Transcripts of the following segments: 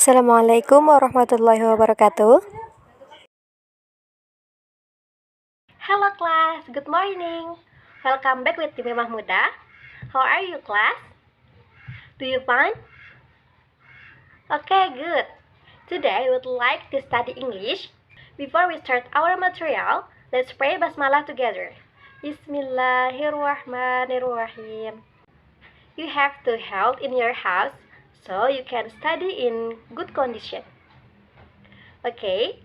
Assalamualaikum warahmatullahi wabarakatuh. Hello class, good morning. Welcome back with Timi Mahmuda. How are you class? Do you fine? Okay, good. Today we would like to study English. Before we start our material, let's pray basmalah together. Bismillahirrahmanirrahim. You have to health in your house so you can study in good condition. Okay,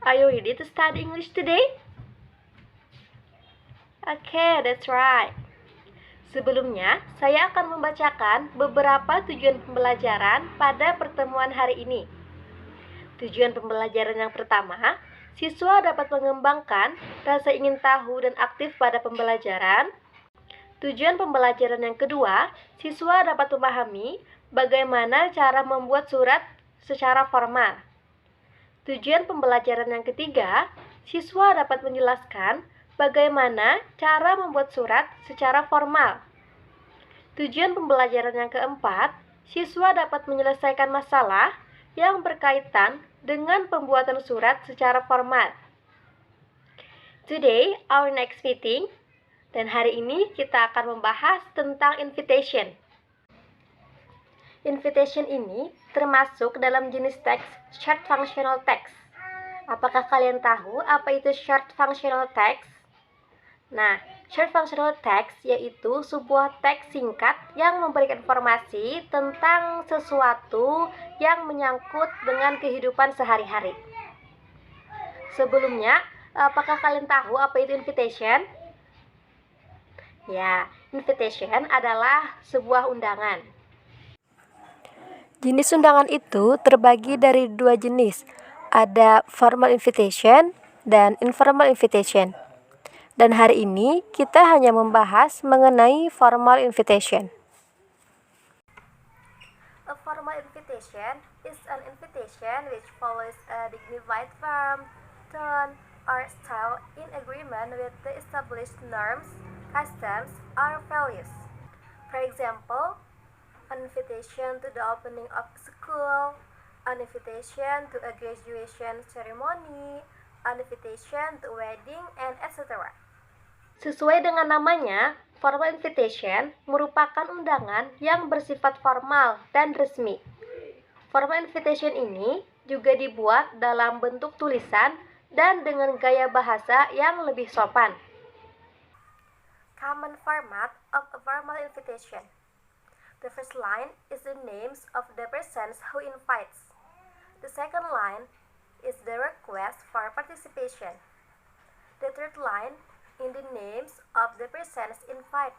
are you ready to study English today? Okay, that's right. Sebelumnya, saya akan membacakan beberapa tujuan pembelajaran pada pertemuan hari ini. Tujuan pembelajaran yang pertama, siswa dapat mengembangkan rasa ingin tahu dan aktif pada pembelajaran. Tujuan pembelajaran yang kedua, siswa dapat memahami bagaimana cara membuat surat secara formal. Tujuan pembelajaran yang ketiga, siswa dapat menjelaskan bagaimana cara membuat surat secara formal. Tujuan pembelajaran yang keempat, siswa dapat menyelesaikan masalah yang berkaitan dengan pembuatan surat secara formal. Today, our next meeting, dan hari ini kita akan membahas tentang invitation. Invitation ini termasuk dalam jenis teks short functional text. Apakah kalian tahu apa itu short functional text? Nah, short functional text yaitu sebuah teks singkat yang memberikan informasi tentang sesuatu yang menyangkut dengan kehidupan sehari-hari. Sebelumnya, apakah kalian tahu apa itu invitation? Ya, invitation adalah sebuah undangan. Jenis undangan itu terbagi dari dua jenis. Ada formal invitation dan informal invitation. Dan hari ini kita hanya membahas mengenai formal invitation. A formal invitation is an invitation which follows a dignified form, tone, or style in agreement with the established norms, customs, or values. For example, an invitation to the opening of school, an invitation to a graduation ceremony, an invitation to a wedding, and etc. Sesuai dengan namanya, formal invitation merupakan undangan yang bersifat formal dan resmi. Formal invitation ini juga dibuat dalam bentuk tulisan dan dengan gaya bahasa yang lebih sopan. Common format of a formal invitation. The first line is the names of the persons who invites. The second line is the request for participation. The third line in the names of the persons invited.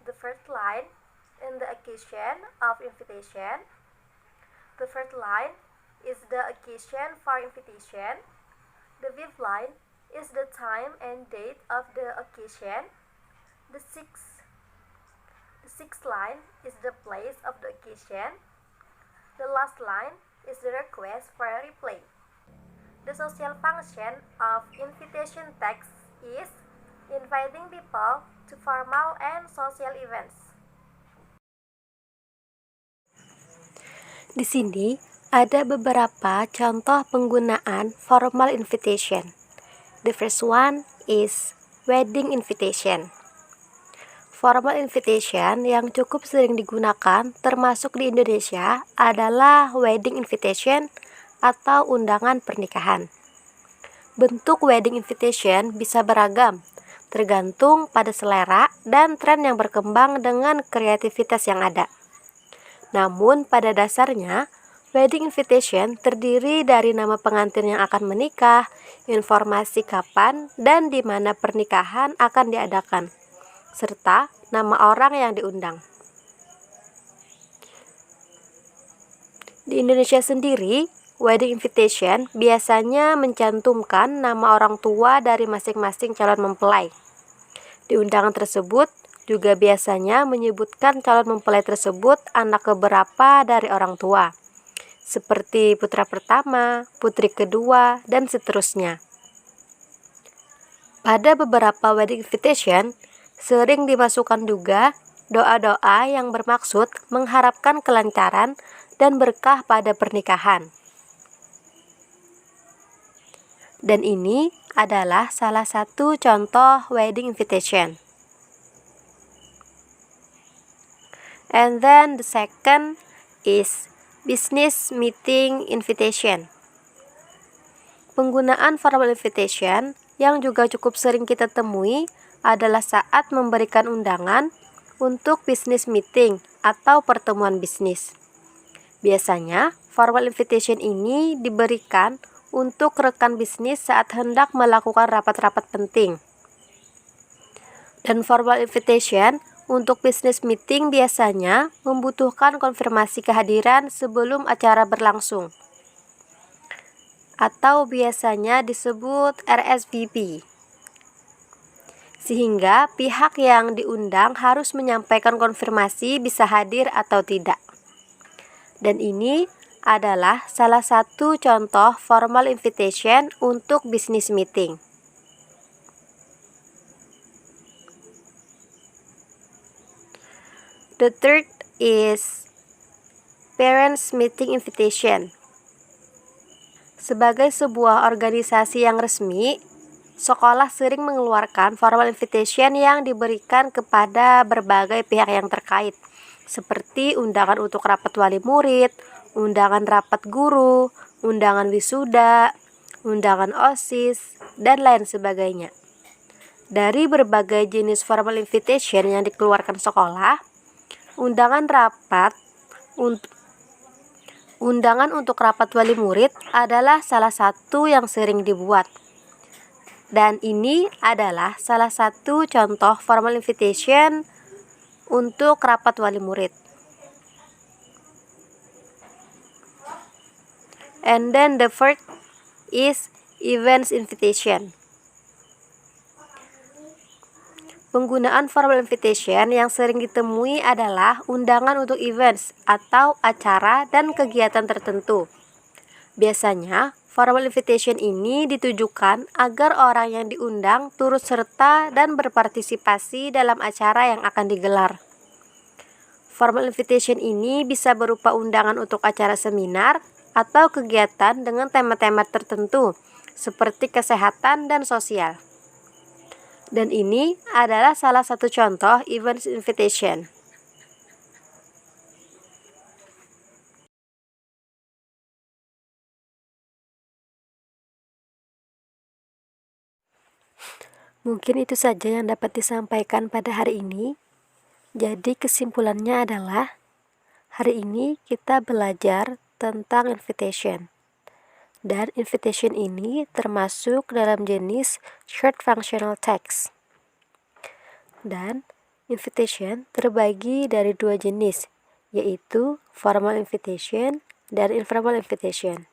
The first line in the occasion of invitation. The fourth line is the occasion for invitation. The fifth line is the time and date of the occasion. The sixth line is the place of the occasion. The last line is the request for a reply. The social function of invitation text is inviting people to formal and social events. Di sini ada beberapa contoh penggunaan formal invitation. The first one is wedding invitation. Formal invitation yang cukup sering digunakan termasuk di Indonesia adalah wedding invitation atau undangan pernikahan. Bentuk wedding invitation bisa beragam, tergantung pada selera dan tren yang berkembang dengan kreativitas yang ada. Namun pada dasarnya, wedding invitation terdiri dari nama pengantin yang akan menikah, informasi kapan dan di mana pernikahan akan diadakan, serta nama orang yang diundang. Di Indonesia sendiri, wedding invitation biasanya mencantumkan nama orang tua dari masing-masing calon mempelai. Di undangan tersebut juga biasanya menyebutkan calon mempelai tersebut anak keberapa dari orang tua, seperti putra pertama, putri kedua, dan seterusnya. Pada beberapa wedding invitation, sering dimasukkan juga doa-doa yang bermaksud mengharapkan kelancaran dan berkah pada pernikahan. Dan ini adalah salah satu contoh wedding invitation. And then the second is business meeting invitation. Penggunaan formal invitation yang juga cukup sering kita temui adalah saat memberikan undangan untuk business meeting atau pertemuan bisnis. Biasanya, formal invitation ini diberikan untuk rekan bisnis saat hendak melakukan rapat-rapat penting. Dan formal invitation untuk business meeting biasanya membutuhkan konfirmasi kehadiran sebelum acara berlangsung, atau biasanya disebut RSVP. Sehingga pihak yang diundang harus menyampaikan konfirmasi bisa hadir atau tidak. Dan ini adalah salah satu contoh formal invitation untuk business meeting. The third is parents meeting invitation. Sebagai sebuah organisasi yang resmi, sekolah sering mengeluarkan formal invitation yang diberikan kepada berbagai pihak yang terkait, seperti undangan untuk rapat wali murid, undangan rapat guru, undangan wisuda, undangan OSIS, dan lain sebagainya. Dari berbagai jenis formal invitation yang dikeluarkan sekolah, undangan untuk rapat wali murid adalah salah satu yang sering dibuat. Dan ini adalah salah satu contoh formal invitation untuk rapat wali murid. And then the fourth is events invitation. Penggunaan formal invitation yang sering ditemui adalah undangan untuk events atau acara dan kegiatan tertentu. Biasanya, formal invitation ini ditujukan agar orang yang diundang turut serta dan berpartisipasi dalam acara yang akan digelar. Formal invitation ini bisa berupa undangan untuk acara seminar atau kegiatan dengan tema-tema tertentu, seperti kesehatan dan sosial. Dan ini adalah salah satu contoh events invitation. Mungkin itu saja yang dapat disampaikan pada hari ini. Jadi kesimpulannya adalah, hari ini kita belajar tentang invitation. Dan invitation ini termasuk dalam jenis short functional text. Dan invitation terbagi dari dua jenis, yaitu formal invitation dan informal invitation.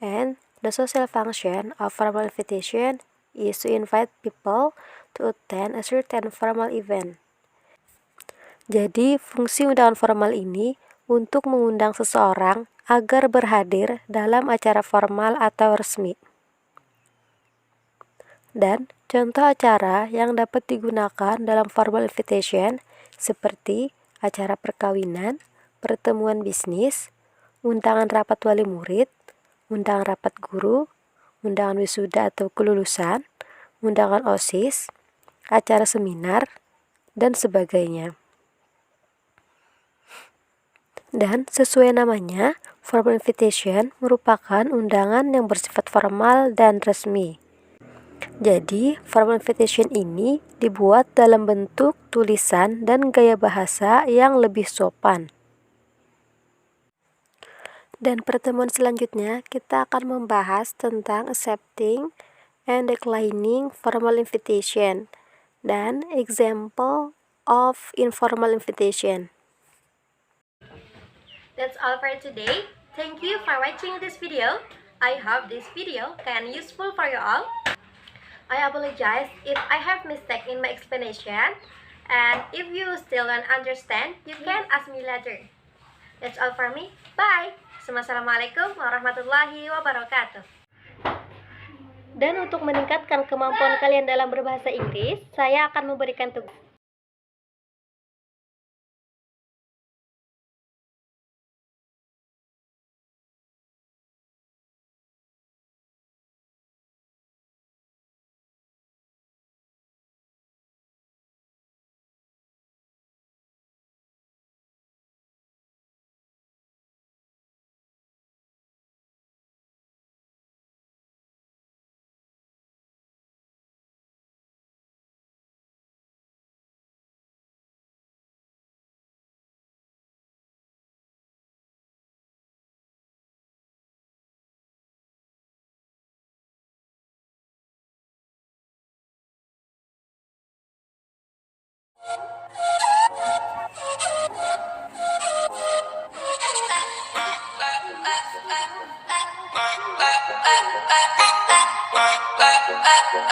And the social function of formal invitation is to invite people to attend a certain formal event. Jadi, fungsi undangan formal ini untuk mengundang seseorang agar berhadir dalam acara formal atau resmi. Dan contoh acara yang dapat digunakan dalam formal invitation seperti acara perkawinan, pertemuan bisnis, undangan rapat wali murid, undangan rapat guru, undangan wisuda atau kelulusan, undangan OSIS, acara seminar, dan sebagainya. Dan sesuai namanya, formal invitation merupakan undangan yang bersifat formal dan resmi. Jadi, formal invitation ini dibuat dalam bentuk tulisan dan gaya bahasa yang lebih sopan. Dan pertemuan selanjutnya kita akan membahas tentang accepting and declining formal invitation dan example of informal invitation. That's all for today. Thank you for watching this video. I hope this video can useful for you all. I apologize if I have mistake in my explanation, and if you still don't understand, you can ask me later. That's all for me. Bye. Assalamualaikum warahmatullahi wabarakatuh. Dan untuk meningkatkan kemampuan kalian dalam berbahasa Inggris, saya akan memberikan tugas.